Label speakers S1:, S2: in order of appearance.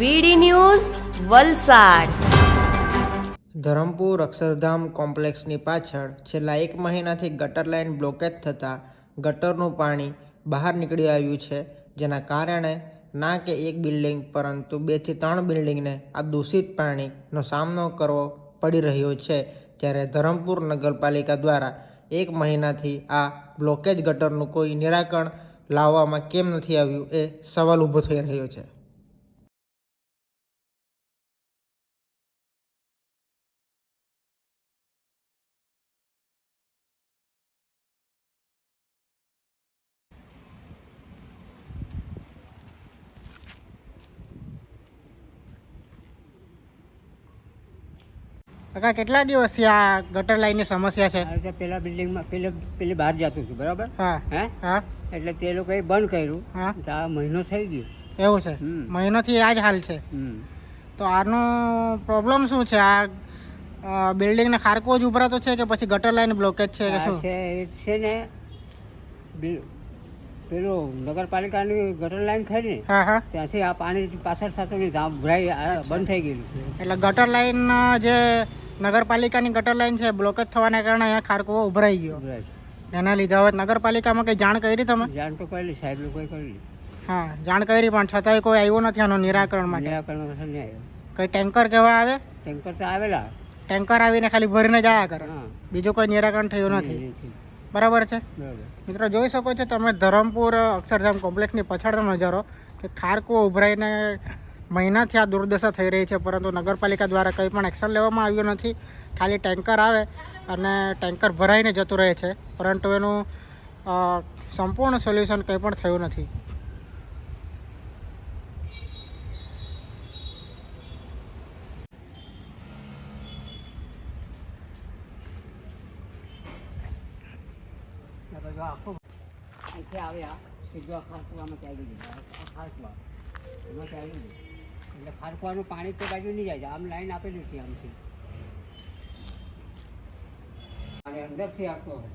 S1: વીડી news Valsad.
S2: Dharampur Akshardham કોમ્પ્લેક્સની પાછળ છેલ્લા 1 મહિનાથી ગટર લાઇન બ્લોકેજ થતાં ગટરનું પાણી બહાર નીકળી આવ્યું છે, જેના કારણે ના કે એક બિલ્ડિંગ પરંતુ 2 થી 3 બિલ્ડિંગને આ દૂષિત પાણીનો સામનો કરવો પડી રહ્યો છે. ત્યારે ધરમપુર નગરપાલિકા દ્વારા 1 મહિનાથી આ બ્લોકેજ ગટરનું કોઈ નિરાકરણ લાવવામાં કેમ નથી આવ્યું એ સવાલ ઊભો થઈ રહ્યો છે.
S3: કાકા કેટલા દિવસથી આ ગટર લાઈનની સમસ્યા છે?
S4: એટલે પેલા બિલ્ડિંગમાં પેલી બહાર જતું હતું, બરાબર?
S3: હા
S4: હે
S3: હા
S4: એટલે તે લોકોએ બંધ કર્યું.
S3: હા
S4: તો આ મહિનો થઈ ગયો.
S3: એવું છે? મહિનોથી આ જ હાલ છે. તો આનો પ્રોબ્લેમ શું છે? આ બિલ્ડિંગને ખારકો જ ઉભરાતો છે કે પછી ગટર લાઈન બ્લોકેજ છે કે શું?
S4: છે ને પેલું નગરપાલિકાની ગટર લાઈન ખરી ને,
S3: હા હા
S4: ત્યાંથી આ પાણી પાછળ થતું નહીં, બંધ થઈ ગયેલું.
S3: એટલે ગટર લાઈન જે નગરપાલિકાની ગટર લાઈન છે બ્લોકેજ થવાના કારણે અહીંયા ખારકો ઉભરાઈ ગયો. એના લીધે હવે નગરપાલિકામાં કંઈ જાણ કરી તમે?
S4: જાણ તો કરેલી, સાહેબ લોકોએ કરેલી.
S3: હા જાણ કરી, પણ છતાંય કોઈ આવ્યો નથી આનો નિરાકરણ માટે.
S4: નિરાકરણ નહીં આવ્યો.
S3: કંઈ ટેન્કર કેવા આવે?
S4: ટેન્કર તો આવેલા.
S3: ટેન્કર આવીને ખાલી ભરીને જયા કરે,
S4: હા,
S3: બીજું કોઈ નિરાકરણ થયું નથી. બરાબર છે મિત્રો, જોઈ શકો છો તમે ધરમપુર અક્ષરધામ કોમ્પ્લેક્સની પાછળનો નજારો કે ખારકો ઉભરાઈને મહિનાથી આ દુર્દશા થઈ રહી છે, પરંતુ નગરપાલિકા દ્વારા કંઈ પણ એક્શન લેવામાં આવ્યું નથી. ખાલી ટેન્કર આવે અને ટેન્કર ભરાઈને જતું રહે છે, પરંતુ એનું સંપૂર્ણ સોલ્યુશન કંઈ પણ થયું નથી.
S4: આખો અહીંથી આવ્યા સીધો ખારકવામાં ચાલી ગયું. ખારકવા એમાં ચાલી ગયું એટલે ખારકવાનું પાણી તે બાજુ નહીં જાય. આમ લાઈન આપેલી હતી આમથી અને અંદરથી આવતો હોય.